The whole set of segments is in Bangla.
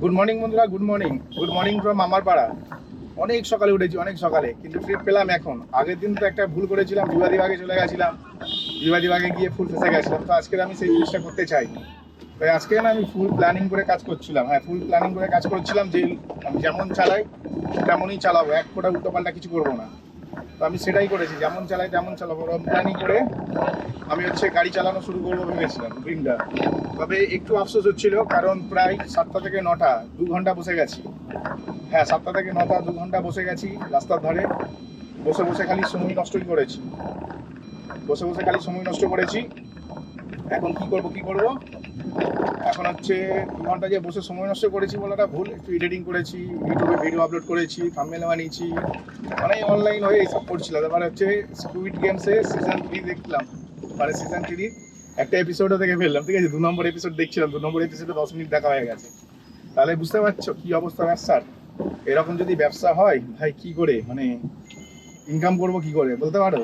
গুড মর্নিং বন্ধুরা, গুড মর্নিং ফ্রম আমার পাড়া। অনেক সকালে উঠেছি, অনেক সকালে, কিন্তু ট্রিপ পেলাম এখন। আগের দিন তো একটা ভুল করেছিলাম, বিবাদীবাগে চলে গেছিলাম, বিবাদীবাগে গিয়ে ফুল ফেসে গেছিলাম। তো আজকে আমি সেই জিনিসটা করতে চাই। তাই আজকে না আমি ফুল প্ল্যানিং করে কাজ করছিলাম। হ্যাঁ, ফুল প্ল্যানিং করে কাজ করছিলাম যে আমি যেমন চালাই তেমনই চালাবো, এক ফোঁটা উল্টোপাল্টা কিছু করবো না। তো আমি সেটাই করেছি, যেমন চালাই তেমন চালাবো। প্ল্যানিং করে আমি গাড়ি চালানো শুরু করবো ভেবেছিলাম গ্রিনটা। তবে একটু আফসোস হচ্ছিল, কারণ প্রায় 7টা থেকে 9টা 2 ঘন্টা বসে গেছি। হ্যাঁ, 7টা থেকে 9টা 2 ঘন্টা বসে গেছি রাস্তার ধারে। বসে বসে খালি সময় নষ্টই করেছি, বসে বসে খালি সময় নষ্ট করেছি। এখন কি করব? এখন 2 ঘন্টা যে বসে সময় নষ্ট করেছি বলাটা ভুল। একটু এডিটিং করেছি, ইউটিউবে ভিডিও আপলোড করেছি, থাম্বনেল বানিয়েছি, মানে অনলাইন হয়ে এইসব করছিলাম। এবার স্কুইড গেমসে সিজন 3 দেখলাম, মানে সিজন 3 একটা এপিসোডও দেখে ফেললাম। ঠিক আছে, 2 নম্বর এপিসোড দেখছিলাম, 2 নম্বর এপিসোডে 10 মিনিট দেখা হয়ে গেছে। তাহলে বুঝতে পারছো কি অবস্থা ব্যবসার। এরকম যদি ব্যবসা হয় ভাই, কি করে মানে ইনকাম করবো কি করে বলতে পারো?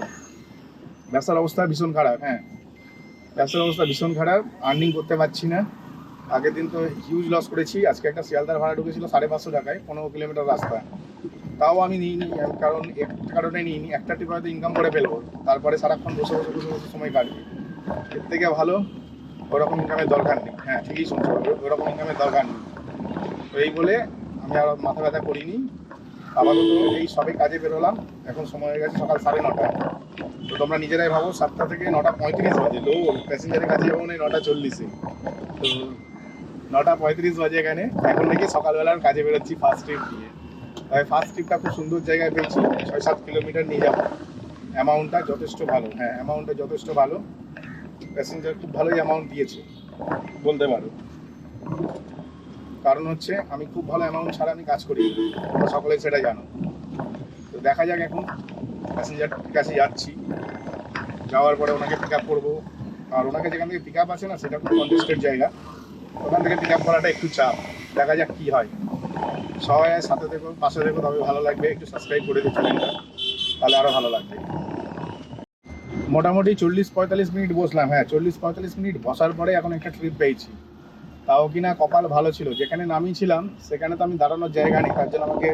ব্যবসার অবস্থা ভীষণ খারাপ। হ্যাঁ, ব্যবসার অবস্থা ভীষণ খারাপ, আর্নিং করতে পারছি না। আগের দিন তো হিউজ লস করেছি। আজকে একটা শিয়ালদার ভাড়া ঢুকেছিল 550 টাকায়, 15 কিলোমিটার রাস্তা। তাও আমি নিইনি, কারণ একটা কারণে নিইনি, একটা ট্রিপ হয়তো ইনকাম করে ফেলবো, তারপরে সারাক্ষণ বসে বসে বসে বসে সময় কাটবে। এর থেকে ভালো ওরকম ইনকামের দরকার নেই। হ্যাঁ, ঠিকই শুনছো, ওরকম ইনকামের দরকার নেই। তো এই বলে আমি আর মাথা ব্যথা করিনি। আপাতত এই সবে কাজে বেরোলাম, এখন সময় হয়ে গেছে সকাল 9:30। তো তোমরা নিজেরাই ভাবো, 7টা থেকে 9:35 বাজে। লো প্যাসেঞ্জারের কাছে যাবো না 9:40-এ, তো 9:35 বাজে এখানে। এখন থেকে সকালবেলার কাজে বেরোচ্ছি ফার্স্ট ট্রিপ নিয়ে। তবে ফার্স্ট ট্রিপটা খুব সুন্দর জায়গায় পেয়েছি, 6-7 কিলোমিটার নিয়ে যাবো। অ্যামাউন্টটা যথেষ্ট ভালো। হ্যাঁ, অ্যামাউন্টটা যথেষ্ট ভালো, প্যাসেঞ্জার খুব ভালোই অ্যামাউন্ট দিয়েছে বলতে পারো। কারণ আমি খুব ভালো অ্যামাউন্ট ছাড়া আমি কাজ করি, তোমরা সকলেই সেটা জানো। তো দেখা যাক, এখন প্যাসেঞ্জারের কাছে যাচ্ছি, যাওয়ার পরে ওনাকে পিক আপ করবো। আর ওনাকে যেখান থেকে পিক আপ আছে না, সেটা খুব কনজেস্টেড জায়গা, ওখান থেকে পিক আপ করাটা একটু চাপ। দেখা যাক কি হয়। সবাই সাথে দেখো, পাশে দেখো, তবে ভালো লাগবে। একটু সাবস্ক্রাইব করে দিও চ্যানেলটা, তাহলে আরও ভালো লাগবে। মোটামুটি 40-45 মিনিট বসলাম। হ্যাঁ, 40-45 মিনিট বসার পরে এখন একটা ট্রিপ পেয়েছি। তাও কিনা কপাল ভালো ছিল, যেখানে নামিয়েছিলাম সেখানে তো আমি দাঁড়ানোর জায়গা নেই, তার জন্য আমাকে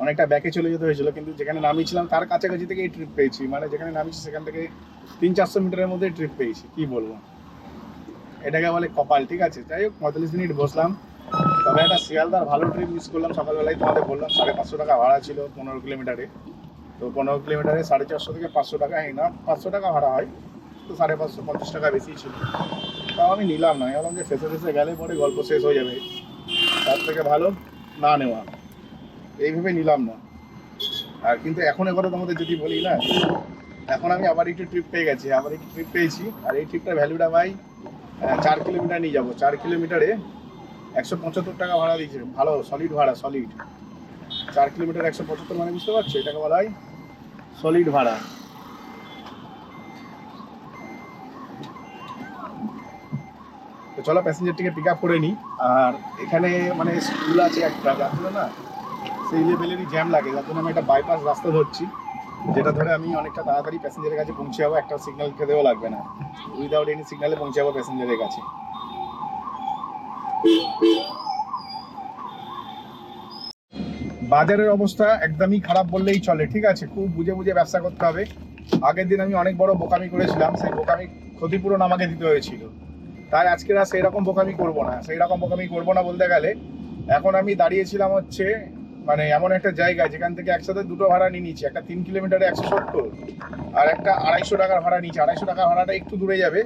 অনেকটা ব্যাকে চলে যেতে হয়েছিল। কিন্তু যেখানে নামিয়েছিলাম তার কাছাকাছি থেকে এই ট্রিপ পেয়েছি, মানে যেখানে নামিয়েছি সেখান থেকে 300-400 মিটারের মধ্যে ট্রিপ পেয়েছি। কি বলবো, এটাকে বলে কপাল। ঠিক আছে, যাই হোক, 45 মিনিট বসলাম। তবে একটা শিয়ালদার ভালো ট্রিপ মিস করলাম। সকালবেলায় তোমাদের বললাম 550 টাকা ভাড়া ছিল 15 কিলোমিটারে। তো 15 কিলোমিটারে 450 থেকে 500 টাকা, না 500 টাকা ভাড়া হয়, তো 550 টাকা বেশি ছিল। তাও আমি নিলাম না, এমন যে ফেসে ফেসে গেলে পরে গল্প শেষ হয়ে যাবে, তার থেকে ভালো না নেওয়া। এইভাবে নিলাম না। আর কিন্তু এখন একবার তোমাদের যদি বলি না, এখন আমি আবার একটু ট্রিপ পেয়ে গেছি, আবার একটু ট্রিপ পেয়েছি। আর এই ট্রিপটার ভ্যালুটা ভাই, 4 কিলোমিটার নিয়ে যাবো। 4 কিলোমিটারে 175 টাকা ভাড়া দিয়েছে, ভালো সলিড ভাড়া, সলিড। 4 কিলোমিটার 175, মানে বুঝতে পারছো, এটাকে বলা হয় সলিড ভাড়া। তো চলো প্যাসেঞ্জারটিকে পিক আপ করে নিই। আর এখানে মানে স্কুল আছে একটা, যার জন্য না সেই লেভেলেরই জ্যাম লাগে, যার জন্য আমি একটা বাইপাস রাস্তা ধরছি, যেটা ধরে আমি অনেকটা তাড়াতাড়ি প্যাসেঞ্জারের কাছে পৌঁছে যাবো। একটা সিগন্যাল খেতেও লাগবে না, উইদাউট এনি সিগন্যালে পৌঁছে যাবো প্যাসেঞ্জারের কাছে। বাজারের অবস্থা একদমই খারাপ বললেই চলে। ঠিক আছে, খুব বুঝে বুঝে ব্যবসা করতে হবে। আগের দিন আমি অনেক বড় বোকামি করেছিলাম, সেই বোকামি ক্ষতিপূরণ আমাকে দিতে হয়েছিল। তাই আজকে আর সেই রকম বোকামি করবো না। সেই রকম বোকামি করবো না বলতে গেলে, এখন আমি দাঁড়িয়েছিলাম মানে এমন একটা জায়গায় যেখান থেকে একসাথে দুটো ভাড়া নিয়ে নিচ্ছি। একটা 3 কিলোমিটারে 170, আর একটা 250 টাকার ভাড়া নিচ্ছি। 250 টাকা ভাড়াটা একটু দূরে যাবে,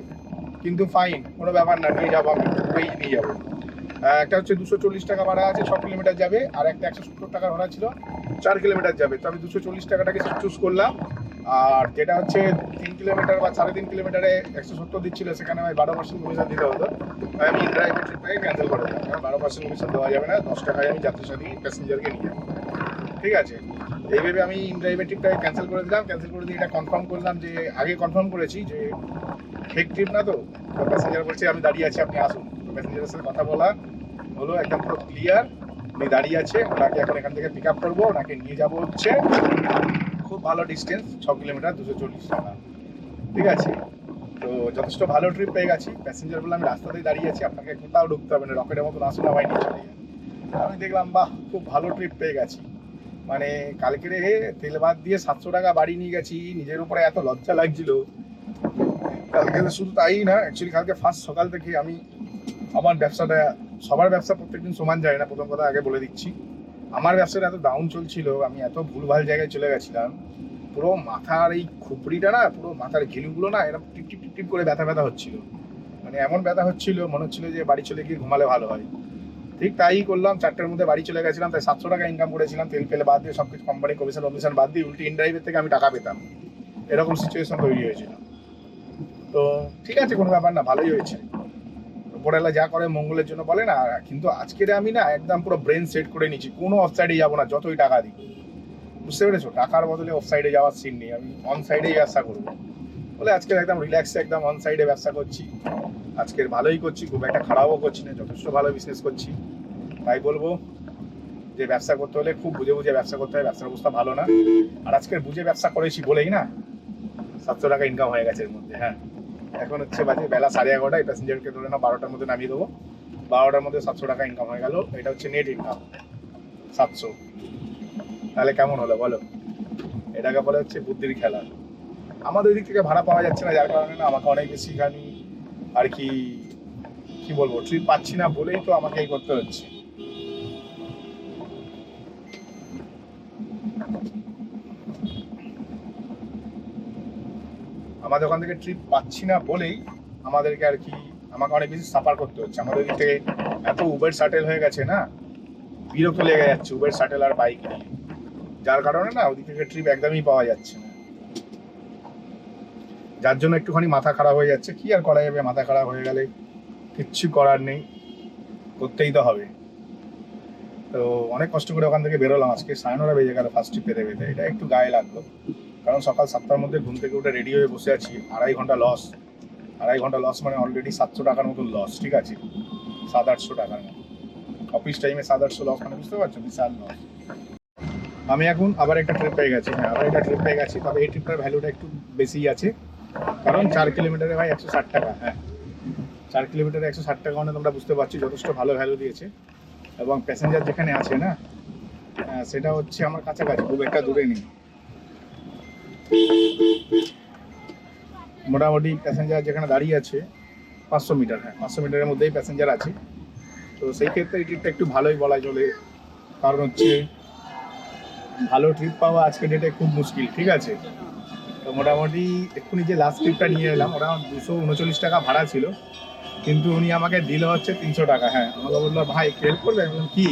কিন্তু ফাইন, কোনো ব্যাপার না, নিয়ে যাবো, আমি দূরেই নিয়ে যাবো। একটা 240 টাকা ভাড়া আছে, 6 কিলোমিটার যাবে। আর একটা 170 টাকার ভাড়া ছিল, 4 কিলোমিটার যাবে। তো আমি 240 টাকাটাকে চুজ করলাম। আর যেটা 3 কিলোমিটার বা 3.5 কিলোমিটারে 170 দিচ্ছিল, সেখানে আমি 12% কমিশন দিতে হতো। তাই আমি ইনড্রাইভের ট্রিপটাকে ক্যান্সেল করে দিলাম, কারণ 12% কমিশন দেওয়া যাবে না। 10 টাকায় আমি যাত্রী সাথী প্যাসেঞ্জারকে নিয়ে যাবো। ঠিক আছে, এইভাবে আমি ইনড্রাইভের ট্রিপটাকে ক্যান্সেল করে দিলাম। ক্যান্সেল করে দিয়ে এটা কনফার্ম করলাম, যে আগে কনফার্ম করেছি যে ফেক ট্রিপ না। তো প্যাসেঞ্জার বলছে আমি দাঁড়িয়ে আছি, আপনি আসুন। তো প্যাসেঞ্জারের সাথে কথা বলা হলো, একদম পুরো ক্লিয়ার, উনি দাঁড়িয়ে আছে, ওনাকে এখন এখান থেকে পিক আপ করবো, ওনাকে নিয়ে যাবো খুব ভালো ডিস্টেন্স, 6 কিলোমিটার, 240 টাকা। ঠিক আছে, তো যথেষ্ট ভালো ট্রিপ পেয়ে গেছি। প্যাসেঞ্জার বলে আমি রাস্তাতেই দাঁড়িয়ে আছি, আপনাকে কোথাও ঢুকতে হবে না, রকেটের মতন আসুন আমায় নিয়ে চলে যান। আমি দেখলাম বাহ, খুব ভালো ট্রিপ পেয়ে গেছি। মানে কালকে রে তেল বাদ দিয়ে 700 টাকা বাড়ি নিয়ে গেছি, নিজের উপরে এত লজ্জা লাগছিল কালকে। শুধু তাই না, অ্যাকচুয়ালি কালকে ফার্স্ট সকাল থেকে আমি আমার ব্যবসাটা, সবার ব্যবসা প্রত্যেকদিন সমান যায় না, প্রথম কথা আগে বলে দিচ্ছি। আমার ব্যবসাটা এত ডাউন চলছিল, আমি এত ভুলভাল জায়গায় চলে গেছিলাম, পুরো মাথার এই খুপড়িটা না, পুরো মাথার ঘিলুগুলো না এরকম টিপ টিপ টিপ টিপ করে ব্যথা ব্যথা হচ্ছিল। মানে এমন ব্যথা হচ্ছিল, মনে হচ্ছিল যে বাড়ি চলে গিয়ে ঘুমালে ভালো হয়। ঠিক তাই করলাম, 4টার মধ্যে বাড়ি চলে গেছিলাম। তাই 700 টাকা ইনকাম করেছিলাম, তেল ফেলে বাদ দিয়ে, সবকিছু কোম্পানি কমিশন বাদ দিয়ে, উল্টে ইনড্রাইভের থেকে আমি টাকা পেতাম, এরকম সিচুয়েশন তৈরি হয়েছিল। তো ঠিক আছে, কোনো ব্যাপার না, ভালোই হয়েছে। উপরওয়ালা যা করে মঙ্গলের জন্য বলে না। কিন্তু আজকের আমি না একদম পুরো ব্রেন সেট করে নিচ্ছি, কোনো অফসাইডে যাবো না যতই টাকা দিই। বুঝতে পেরেছো? টাকার বদলে অফ সাইডে যাওয়ার সিন নেই, আমি অন সাইডেই ব্যবসা করবো বলে আজকে একদম রিল্যাক্সে একদম অন সাইডে ব্যবসা করছি। আজকের ভালোই করছি, খুব একটা খারাপও করছি না, যথেষ্ট ভালো বিজনেস করছি। তাই বলবো যে ব্যবসা করতে হলে খুব বুঝে বুঝে ব্যবসা করতে হয়, ব্যবসার অবস্থা ভালো না। আর আজকের বুঝে ব্যবসা করেছি বলেই না 700 টাকা ইনকাম হয়ে গেছে এর মধ্যে। হ্যাঁ, এখন হচ্ছে বাজে বেলা 11:30, প্যাসেঞ্জারকে ধরে না 12টার মধ্যে নামিয়ে দেবো, 12টার মধ্যে 700 টাকা ইনকাম হয়ে গেল। এটা হচ্ছে নেট ইনকাম 700। তাহলে কেমন হলো বলো? এটাকে বলে হচ্ছে বুদ্ধির খেলা। আমাদের দিক থেকে ভাড়া পাওয়া যাচ্ছে না, যার কারণে না আমাকে অনেক বেশি খানি আর কি বলবো, ট্রিপ পাচ্ছি না বলেই তো আমাকে এই করতে হচ্ছে। আমাদের ওখান থেকে ট্রিপ পাচ্ছি না বলেই আমাদেরকে আমাকে অনেক বেশি সাফার করতে হচ্ছে। আমাদের দিক থেকে এত উবের শাটেল হয়ে গেছে না, বিরক্ত লেগে যাচ্ছে উবের শাটেল আর বাইক নিয়ে, যার কারণে না ওদিক থেকে ট্রিপ একদমই পাওয়া যাচ্ছে না, যার জন্য একটুখানি মাথা খারাপ হয়ে যাচ্ছে। কি আর করা যাবে, মাথা খারাপ হয়ে গেলে কিচ্ছু করার নেই, করতেই তো হবে। তো অনেক কষ্ট করে ওখান থেকে বেরোলাম, আজকে 9:30 বেজে গেল ফার্স্ট ট্রিপ পেতে পেতে। এটা একটু গায়ে লাগলো, কারণ সকাল 7টার মধ্যে ঘুম থেকে উঠে রেডি হয়ে বসে আছি, 2.5 ঘন্টা লস। 2.5 ঘন্টা লস মানে অলরেডি 700 টাকার মতো লস, ঠিক আছে, 700-800 টাকার মতো অফিস টাইমে 700-800 লস, মানে বুঝতে পারছো বিশাল লস। আমি এখন আবার একটা ট্রিপ পেয়ে গেছি। হ্যাঁ, আবার একটা ট্রিপ পেয়ে গেছি, তবে এই ট্রিপটার ভ্যালুটা একটু বেশি আছে, কারণ 4 কিলোমিটারে ভাই 160 টাকা। হ্যাঁ, 4 কিলোমিটারে 160 টাকা মানে তোমরা বুঝতে পারছি যথেষ্ট ভালো ভ্যালু দিয়েছে। এবং প্যাসেঞ্জার যেখানে আছে না, সেটা হচ্ছে আমার কাছাকাছি, খুব একটা দূরে নেই। মোটামুটি প্যাসেঞ্জার যেখানে দাঁড়িয়ে আছে 500 মিটার, হ্যাঁ 500 মিটারের মধ্যেই প্যাসেঞ্জার আছে। তো সেই ক্ষেত্রে এই ট্রিপটা একটু ভালোই বলা চলে, কারণ হচ্ছে ভালো ট্রিপ পাওয়া আজকের ডেটে খুব মুশকিল, ঠিক আছে। তো মোটামুটি এক্ষুনি যে লাস্ট ট্রিপটা নিয়ে এলাম, ওটা 239 টাকা ভাড়া ছিল, কিন্তু উনি আমাকে দিল হচ্ছে 300 টাকা। হ্যাঁ, আমাকে বললো ভাই একটু হেল্প করবে। আমি বললাম কি?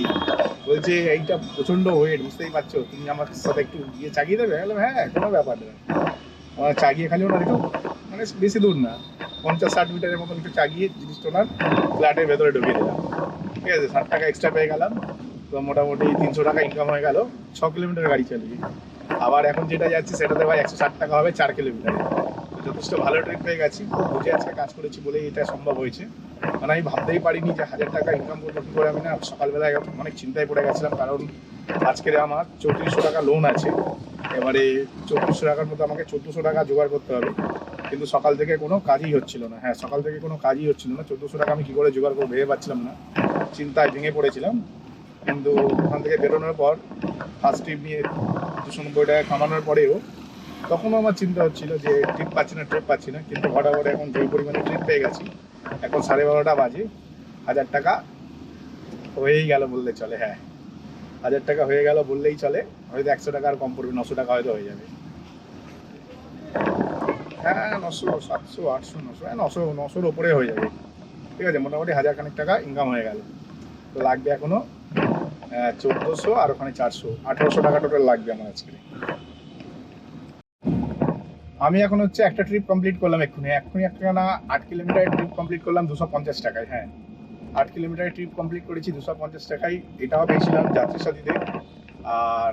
বলছে এইটা প্রচণ্ড ওয়েট, বুঝতেই পারছো, তুমি আমার সাথে একটু গিয়ে চাগিয়ে দেবে। বললাম হ্যাঁ, কোনো ব্যাপার না। আমার চাগিয়ে খালি ওনার একটু, মানে বেশি দূর না, 50-60 মিটারের মতন একটু চাগিয়ে জিনিসটা ওনার ফ্ল্যাটের ভেতরে ঢুকিয়ে দিলাম, ঠিক আছে। 60 টাকা এক্সট্রা পেয়ে গেলাম। তো মোটামুটি 300 টাকা ইনকাম হয়ে গেল 6 কিলোমিটার গাড়ি চালিয়ে। আবার এখন যেটা যাচ্ছি সেটাতে ভাই 160 টাকা হবে 4 কিলোমিটারে। যথেষ্ট ভালো ট্রিপ পেয়ে গেছি, খুব বুঝে আজকে কাজ করেছি বলেই এটা সম্ভব হয়েছে। মানে আমি ভাবতেই পারিনি যে 1000 টাকা ইনকাম করবো কী করে। আমি না সকালবেলায় অনেক চিন্তায় পড়ে গেছিলাম, কারণ আজকের আমার 3400 টাকা লোন আছে। এবারে 3400 টাকার মধ্যে আমাকে 1400 টাকা জোগাড় করতে হবে, কিন্তু সকাল থেকে কোনো কাজই হচ্ছিল না। হ্যাঁ, সকাল থেকে কোনো কাজই হচ্ছিল না। 1400 টাকা আমি কী করে জোগাড় করবো ভেবে পাচ্ছিলাম না, চিন্তায় ভেঙে পড়েছিলাম। কিন্তু ওখান থেকে বেরোনোর পর ফার্স্ট ট্রিপ নিয়ে 290 টাকা কামানোর পরেও তখনও আমার চিন্তা হচ্ছিল যে ট্রিপ পাচ্ছি না। কিন্তু হঠাৎ এখন যেই পরিমাণে ট্রিপ পেয়ে গেছি, এখন 12:30 বাজে, 1000 টাকা হয়েই গেল বললে চলে। হ্যাঁ, 1000 টাকা হয়ে গেল বললেই চলে, হয়তো 100 টাকা আর কম পড়বে, 900 টাকা হয়তো হয়ে যাবে। হ্যাঁ, 900, 700, 800, 900, হ্যাঁ 900-900-র ওপরে হয়ে যাবে, ঠিক আছে। মোটামুটি 1000 খানিক টাকা ইনকাম হয়ে গেল। তো লাগবে এখনো 1400, আর ওখানে 400, 1800 টাকা টোটাল লাগবে আমার আজকে। আমি এখন হচ্ছে একটা ট্রিপ কমপ্লিট করলাম এক্ষুনি একটা না 8 কিলোমিটারের ট্রিপ কমপ্লিট করলাম 250 টাকায়। হ্যাঁ, 8 কিলোমিটারের ট্রিপ কমপ্লিট করেছি 250 টাকায়। এটাও পেয়েছিলাম যাত্রী সাথীতে। আর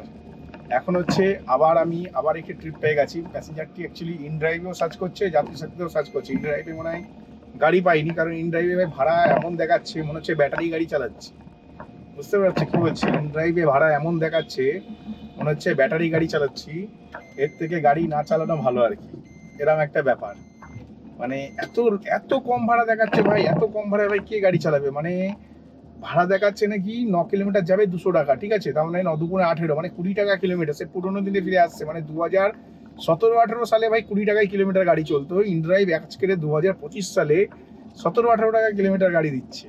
এখন হচ্ছে আবার একটি ট্রিপ পেয়ে গেছি। প্যাসেঞ্জারটি অ্যাকচুয়ালি ইন ড্রাইভেও সার্চ করছে, যাত্রী সাথীতেও সার্চ করছে। ইন ড্রাইভে মনে হয় গাড়ি পাইনি, কারণ ইন ড্রাইভে ভাড়া এমন দেখাচ্ছে মনে হচ্ছে ব্যাটারি গাড়ি চালাচ্ছে। বুঝতে পারছি কি বলছি? ইন ড্রাইভে ভাড়া এমন দেখাচ্ছে মনে হচ্ছে ব্যাটারি গাড়ি চালাচ্ছি, এর থেকে গাড়ি না চালানো ভালো আর কি, এরকম একটা ব্যাপার। মানে এত এত কম ভাড়া দেখাচ্ছে ভাই, এত কম ভাড়ায় ভাই কে গাড়ি চালাবে? মানে ভাড়া দেখাচ্ছে নাকি 9 কিলোমিটার যাবে 200 টাকা, ঠিক আছে, তার মানে 9 × 2 = 18, মানে 20 টাকা কিলোমিটার। সে পুরোনো দিনে ফিরে আসছে, মানে 2017-18 সালে ভাই 20 টাকায় কিলোমিটার গাড়ি চলতো। ইনড্রাইভ আজকের 2025 সালে 17-18 টাকা কিলোমিটার গাড়ি দিচ্ছে,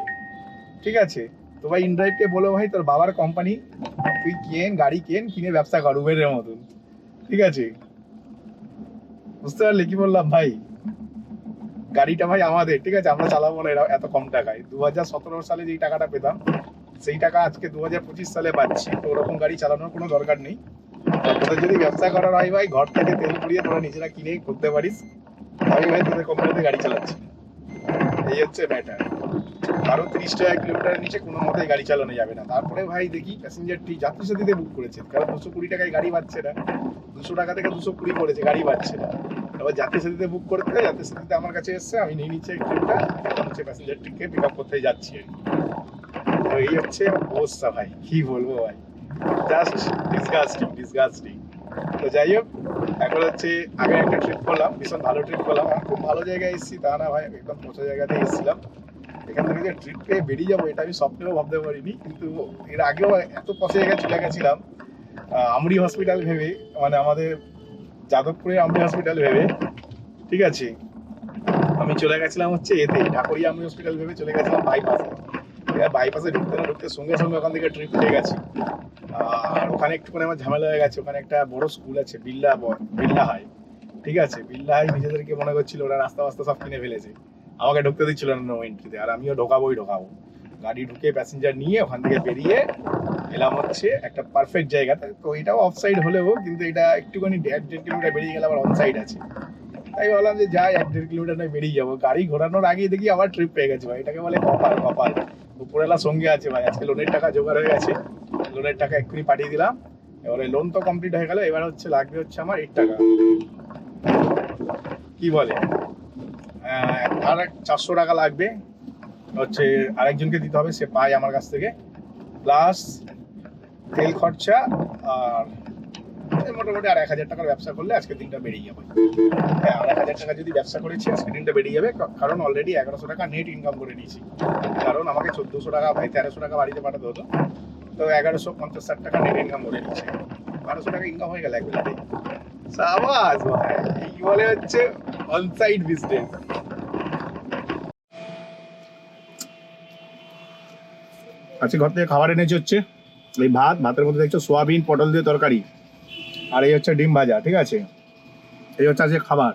ঠিক আছে। তো ভাই ইনড্রাইভকে বলো ভাই তোর বাবার কোম্পানি, তুই গাড়ি কিনে ব্যবসা কর উবেরের মতন, ঠিক আছে। বুঝতে পারলে কি বললাম ভাই? গাড়িটা ভাই আমাদের, ঠিক আছে, আমরা চালাবো না এত কম টাকায়। 2017 সালে যেই টাকাটা পেতাম সেই টাকা আজকে 2025 সালে পাচ্ছি। তো ওরকম গাড়ি চালানোর কোনো দরকার নেই। তোদের যদি ব্যবসা করার হয় ভাই, ঘর থেকে তেল পুড়িয়ে তোরা নিজেরা কিনে করতে পারিস। আমি ভাই তোদের কোম্পানিতে গাড়ি চালাচ্ছি, এই হচ্ছে ম্যাটার। কারো 30 টাকা কিলোমিটারের নিচে কোনো মতেই গাড়ি চালানো যাবে না। তারপরে ভাই দেখি প্যাসেঞ্জারটি যাত্রী সাথীতে বুক করেছে, কারণ 220 টাকায় গাড়ি পাচ্ছে না, 200 টাকা থেকে 220 করেছে, গাড়ি পাচ্ছে না। এবার যাত্রী সাথীতে বুক করতে, যাত্রী সাথীতে আমার কাছে এসছে, আমি নিয়ে নিচ্ছি ট্রিপটা, এখন হচ্ছে প্যাসেঞ্জারটিকে পিক আপ করতে যাচ্ছি আর কি। তো এই হচ্ছে অবস্থা ভাই, কি বলবো ভাই, জাস্ট ডিসগাস্টিং। তো যাই হোক, এখন হচ্ছে আগে একটা ট্রিপ করলাম, ভীষণ ভালো ট্রিপ করলাম, আমি খুব ভালো জায়গায় এসেছি তা না ভাই, একদম পচা জায়গাতে এসেছিলাম। এখান থেকে যে ট্রিপ পেয়ে বেরিয়ে যাবো এটা আমি স্বপ্নেও ভাবতে পারিনি, কিন্তু এর আগেও এত পচা জায়গায় চলে গেছিলাম। আমরি হসপিটাল ভেবে, মানে আমাদের যাদবপুরে আমরি হসপিটাল ভেবে, ঠিক আছে, আমি চলে গেছিলাম হচ্ছে এতে ঢাকুরিয়া আমরি হসপিটাল ভেবে চলে গেছিলাম বাইপাসে। বাইপাসে ঢুকতে না ঢুকতে সঙ্গে সঙ্গে ওখান থেকে ট্রিপ পেয়ে গেছি। আর ওখানে একটুখানি আমার ঝামেলা হয়ে গেছে। ওখানে একটা বড় স্কুল আছে, বিল্লা হাই, ঠিক আছে, বিল্লা হাই নিজেদেরকে মনে করছিল ওরা রাস্তা বাস্তা সব কিনে ফেলেছে, আমাকে ঢুকতে দিচ্ছিল না নো এন্ট্রিতে, আর আমিও ঢোকাবো। গাড়ি ঢুকে প্যাসেঞ্জার নিয়ে ওখান থেকে বেরিয়ে এলাম হচ্ছে একটা পারফেক্ট জায়গাতে। তো এটাও অফ সাইড হলেও কিন্তু এটা একটুখানি 1.5 কিলোমিটার বেরিয়ে গেলে আবার অন সাইড আছে। তাই ভাবলাম যে যাই 1.5 কিলোমিটার নয় বেরিয়ে যাবো। গাড়ি ঘোরানোর আগেই দেখি আবার ট্রিপ পেয়ে গেছে ভাই, এটাকে বলে কপাল। উপরেলা সঙ্গে আছে ভাই, আজকে লোনের টাকা জোগাড় হয়ে গেছে, লোনের টাকা এক্ষুনি পাঠিয়ে দিলাম। এবারে লোন তো কমপ্লিট হয়ে গেল, এবার হচ্ছে লাগবে হচ্ছে আমার 8 টাকা, কি বলে, আর 400 টাকা লাগবে হচ্ছে আরেকজনকে দিতে হবে, সে পায় আমার কাছ থেকে, প্লাস তেল খরচা। আর মোটামুটি আর 1,000 টাকার ব্যবসা করলে আজকের দিনটা বেরিয়ে যাবে। হ্যাঁ, আর 1,000 টাকা যদি ব্যবসা করেছি আজকের দিনটা বেরিয়ে যাবে, কারণ অলরেডি 1100 টাকা নেট ইনকাম করে নিয়েছি। কারণ আমাকে 1400 টাকা ভাই 1300 টাকা বাড়িতে পাঠাতে হতো, তো 1150-60 টাকা নেট ইনকাম করে নিয়েছি, 1200 টাকা ইনকাম হয়ে গেল এক বেলাতে। সাবাস ভাই, এই বলে হচ্ছে অনসাইড বিজনেস। আজকে ঘর থেকে খাবার এনেছে হচ্ছে এই ভাতের মধ্যে দেখছো সোয়াবিন পটল দিয়ে তরকারি, আর এই হচ্ছে ডিম ভাজা, ঠিক আছে, এই হচ্ছে আজকে খাবার।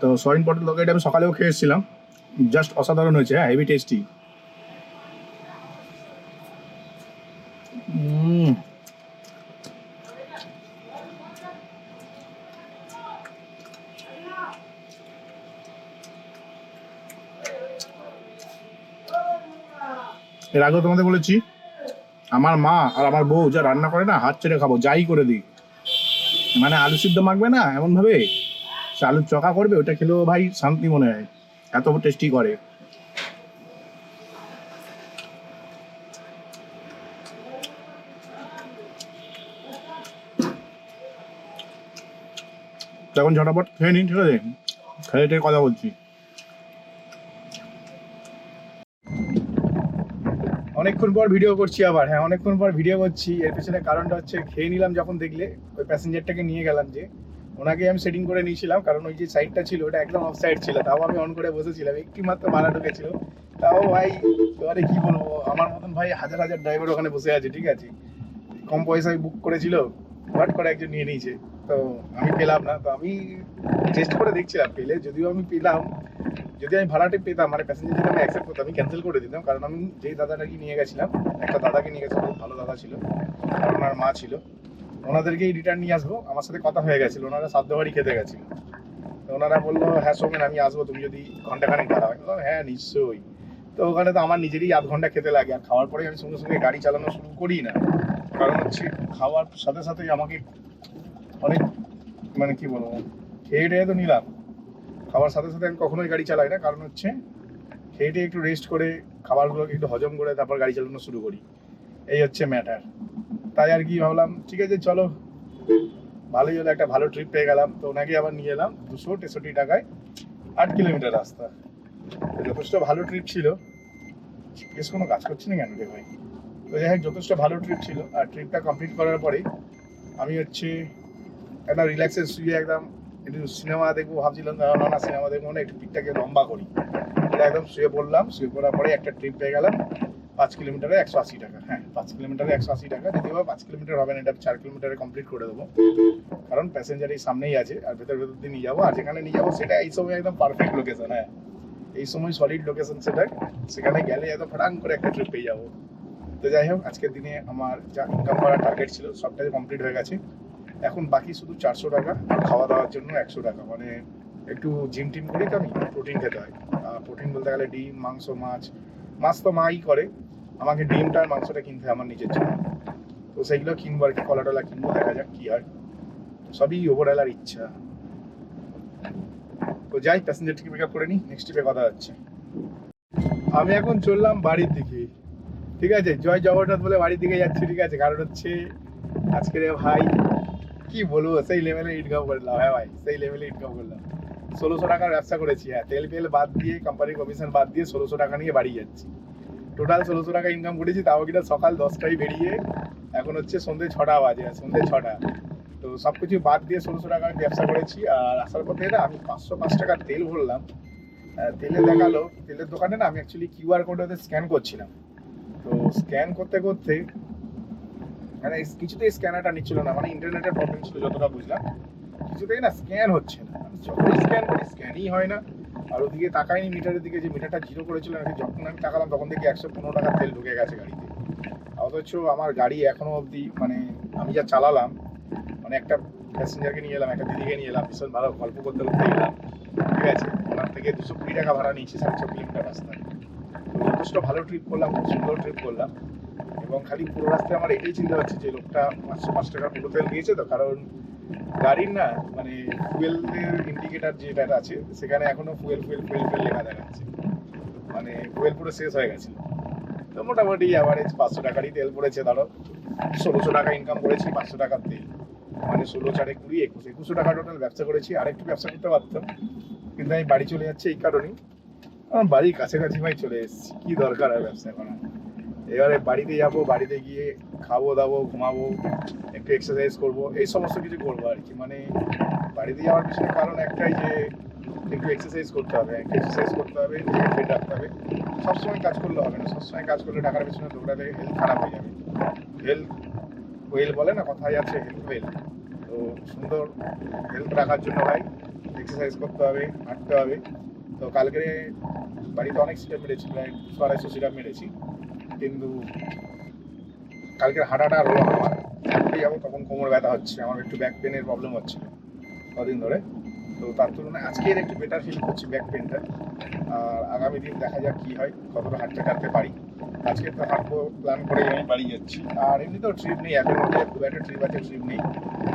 তো সোয়াবিন পটল তরকারিটা আমি সকালেও খেয়ে এসেছিলাম, জাস্ট অসাধারণ হয়েছে, হ্যাঁ, হেভি টেস্টি। এর আগেও তোমাদের বলেছি, আমার মা আর আমার বউ যা রান্না করে না, হাত ছেড়ে খাবো, যাই করে দিই। মানে আলু সিদ্ধ মাখবে না এমন ভাবে, সে আলুর চকা করবে, ওটা খেলেও ভাই শান্তি মনে হয়, এত টেস্টি করে। তখন ঝটাপট খেয়ে নিন, ঠিক আছে, খেয়ে কথা বলছি। অনেকক্ষণ পর ভিডিও করছি আবার, হ্যাঁ অনেকক্ষণ পর ভিডিও করছি। এর পেছনে কারণটা হচ্ছে খেয়ে নিলাম যখন দেখলে, ওই প্যাসেঞ্জারটাকে নিয়ে গেলাম, যে ওনাকে আমি সেটিং করে নিয়েছিলাম, কারণ ওই যে সাইডটা ছিল ওটা একদম অফ সাইড ছিল, তাও আমি অন করে বসেছিলাম, একটি মাত্র ভাড়া ঢুকেছিল। তাও ভাই এবারে কি বলবো, আমার মতন ভাই হাজার হাজার ড্রাইভার ওখানে বসে আছে, ঠিক আছে, কম পয়সায় বুক করেছিল, হট করে একজন নিয়ে নিয়েছে। তো আমি পেলাম না, তো আমি টেস্ট করে দেখছিলাম, পেলে যদিও আমি পেলাম, যদি আমি ভাড়াটা পেতাম, মানে প্যাসেঞ্জার যদি আমি অ্যাকসেপ্ট করতাম, আমি ক্যান্সেল করে দিতাম। কারণ আমি যেই দাদাটাকে নিয়ে গেছিলাম, একটা দাদাকে নিয়ে গেছিলাম, খুব ভালো দাদা ছিল, আর ওনার মা ছিল, ওনাদেরকেই রিটার্ন নিয়ে আসবো। আমার সাথে কথা হয়ে গেছিলো, ওনারা সাধ্য বাড়ি খেতে গেছিল, তো ওনারা বললো হ্যাঁ সোমেন আমি আসবো, তুমি যদি ঘন্টাখানেক দাঁড়াও। আমি বললাম হ্যাঁ নিশ্চয়ই। তো ওখানে তো আমার নিজেরই আধ ঘন্টা খেতে লাগে, আর খাওয়ার পরে আমি সঙ্গে সঙ্গে গাড়ি চালানো শুরু করি না, কারণ হচ্ছে খাওয়ার সাথে সাথে আমাকে অনেক, মানে কি বলবো, খেয়ে টেয়ে তো নিলাম, খাওয়ার সাথে সাথে আমি কখনোই গাড়ি চালাই না, কারণ হচ্ছে খেয়ে টেয়ে একটু রেস্ট করে খাবারগুলোকে একটু হজম করে তারপর গাড়ি চালানো শুরু করি, এই হচ্ছে ম্যাটার। তাই আর কি ভাবলাম ঠিক আছে চলো, ভালোই হলো, একটা ভালো ট্রিপ পেয়ে গেলাম। তো ওনাকে আবার নিয়ে এলাম 263 টাকায় 8 কিলোমিটার রাস্তা। তো যথেষ্ট ভালো ট্রিপ ছিল। বেশ কোনো কাজ করছি না কেন রে ভাই? তো যাই হোক, যথেষ্ট ভালো ট্রিপ ছিল। আর ট্রিপটা কমপ্লিট করার পরে আমি হচ্ছে একটা রিল্যাক্সে শুয়ে একদম একটু সিনেমা দেখবো ভাবছিলাম, না সিনেমা দেখবো না, একটু পিঠটাকে লম্বা করি। এটা একদম শুয়ে পড়লাম, শুয়ে পড়ার পরে একটা ট্রিপ পেয়ে গেলাম 5 কিলোমিটারে 180 টাকা। হ্যাঁ, 5 কিলোমিটারে 180 টাকা। যদিও 5 কিলোমিটার হবে না, এটা 4 কিলোমিটারে কমপ্লিট করে দেবো, কারণ প্যাসেঞ্জার এই সামনেই আছে আর ভেতর দিয়ে নিয়ে যাবো। আর যেখানে নিয়ে যাবো সেটা এই সময় একদম পারফেক্ট লোকেশন। হ্যাঁ, এই সময় সলিড লোকেশন সেটা, সেখানে গেলে একদম ফটাং করে একটা ট্রিপ পেয়ে যাবো। তো যাই হোক, আজকের দিনে আমার যা ইনকাম করার টার্গেট ছিল সবটাই কমপ্লিট হয়ে গেছে। এখন বাকি শুধু 400 টাকা আর খাওয়া দাওয়ার জন্য 100 টাকা। মানে একটু জিম টিম করি তো, আমি প্রোটিন খেতে হয়। প্রোটিন বলতে গেলে ডিম, মাংস, মাছ। মাছ তো মাই করে, আমাকে ডিমটা আর মাংসটা কিনতে হয় আমার নিজের জন্য। তো সেইগুলো কিনবো আর কি, কলা টলা কিনবো, দেখা যাক কি হয়। সবই ওভারঅলার ইচ্ছা। তো যাই, প্যাসেঞ্জারটিকে পিক আপ করে নিই, নেক্সট ট্রিপে কথা হচ্ছে। আমি এখন চললাম বাড়ির দিকে, ঠিক আছে? জয় জগন্নাথ বলে বাড়ির দিকে যাচ্ছি, ঠিক আছে? কারণ হচ্ছে আজকে রে ভাই কি বলবো, সেই লেভেলে ইনকাম করলাম। হ্যাঁ ভাই, সেই লেভেলে ইনকাম করলাম। 1600 টাকার ব্যবসা করেছি। হ্যাঁ, তেল ফেল বাদ দিয়ে, কোম্পানির কমিশন বাদ দিয়ে 1600 টাকা নিয়ে বাড়ি যাচ্ছি। টোটাল 1600 টাকা ইনকাম করেছি, তাও কিনা সকাল 10টায় বেরিয়ে এখন হচ্ছে সন্ধ্যে 6টা বাজে, সন্ধ্যে 6টা। তো সব কিছু বাদ দিয়ে 1600 টাকার ব্যবসা করেছি। আর আসার পথে না আমি 505 টাকার তেল ভরলাম। তেলে দেখালো, তেলের দোকানে না আমি অ্যাকচুয়ালি কিউআর কোড ওদের স্ক্যান করছিলাম। তো স্ক্যান করতে করতে মানে কিছুতেই স্ক্যানারটা নিচ্ছিল না, মানে ইন্টারনেটের প্রবলেম ছিল যতটা বুঝলাম। কিছুতেই না স্ক্যান হচ্ছে না, আমি যতই স্ক্যান করি স্ক্যানই হয় না। আর ওদিকে তাকাইনি মিটারের দিকে, যে মিটারটা জিরো করেছিল নাকি, যখন আমি তাকালাম তখন দেখি 115 টাকার তেল ঢুকে গেছে গাড়িতে। অথচ আমার গাড়ি এখনো অবধি, মানে আমি যা চালালাম, মানে একটা প্যাসেঞ্জারকে নিয়ে এলাম, একটা দিদিকে নিয়ে এলাম, ভীষণ ভালো গল্প করতে করতে এলাম, ঠিক আছে? ওনার থেকে 220 টাকা ভাড়া নিয়েছি 700 কিলোমিটার রাস্তায়। তো যথেষ্ট ভালো ট্রিপ করলাম, খুব সুন্দর ট্রিপ করলাম। এবং খালি পুরো রাস্তায় আমার এটাই চিন্তা হচ্ছে যে লোকটা 505 টাকা পুরো তেল দিয়েছে তো, কারণ গাড়ির না মানে ফুয়েলের ইন্ডিকেটার যেটা আছে সেখানে এখনো ফুয়েল লেখা দেখাচ্ছে, মানে ফুয়েল পুরো শেষ হয়ে গেছে। তো মোটামুটি অ্যাভারেজ 500 টাকারই তেল পড়েছে। ধরো 1600 টাকা ইনকাম করেছি, 500 টাকার তেল, মানে 16 4 20 2100 টাকা টোটাল ব্যবসা করেছি। আরেকটু ব্যবসা করতে পারতাম, কিন্তু আমি বাড়ি চলে যাচ্ছি এই কারণেই, আমার বাড়ির কাছাকাছি ভাই চলে এসেছি, কি দরকার আর ব্যবসা করা। এবারে বাড়িতে যাবো, বাড়িতে গিয়ে খাবো দাবো, ঘুমাবো, একটু এক্সারসাইজ করবো, এই সমস্ত কিছু করবো আর কি। মানে বাড়িতে যাওয়ার পিছনে কারণ একটাই, যে একটু এক্সারসাইজ করতে হবে, একটু এক্সারসাইজ করতে হবে, নিজেকে ফিট রাখতে হবে। সবসময় কাজ করলে হবে না, সবসময় কাজ করলে টাকার পিছনে দৌড়ালে হেলথ খারাপ হয়ে যাবে। হেলথ ওয়েল বলে না, কথাই আছে, হেলথ ওয়েল। তো সুন্দর হেলথ রাখার জন্য ভাই এক্সারসাইজ করতে হবে, হাঁটতে হবে। তো কালকে বাড়িতে অনেক সিরাপ মেরেছি, প্রায় 200-250 সিরাপ মেরেছি, কিন্তু কালকের হাঁটাটা আর হলো না আমার। হাঁটতে যাবো তখন কোমর ব্যথা হচ্ছে, আমার একটু ব্যাক পেনের প্রবলেম হচ্ছিল কদিন ধরে। তো তার তুলনায় আজকের একটু বেটার ফিল করছি ব্যাক পেনটা। আর আগামী দিন দেখা যাক কী হয়, কতটা হাঁটতে পারি। আজকে তো হাঁটবো প্ল্যান করে আমি বাড়ি যাচ্ছি। আর এমনিতেও ট্রিপ নেই এখন, খুব একটা ট্রিপ আছে, ট্রিপ নেই।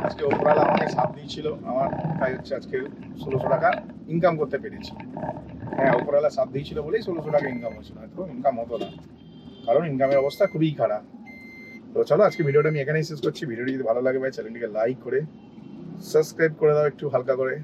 আজকে ওপরওয়ালা আমাকে সাথ দিয়েছিল, আমার তাই হচ্ছে আজকে 1600 টাকা ইনকাম করতে পেরেছি। হ্যাঁ, ওপরওয়ালা সাথ দিয়েছিল বলেই 1600 টাকা ইনকাম হচ্ছিল, হয়তো ইনকাম হতো না, কারণ ইনকামের অবস্থা খুবই খারাপ। তো চলো, আজকে ভিডিওটা আমি এখানেই শেষ করছি। ভিডিওটি যদি ভালো লাগে ভাই চ্যানেলটিকে লাইক করে সাবস্ক্রাইব করে দাও একটু হালকা করে।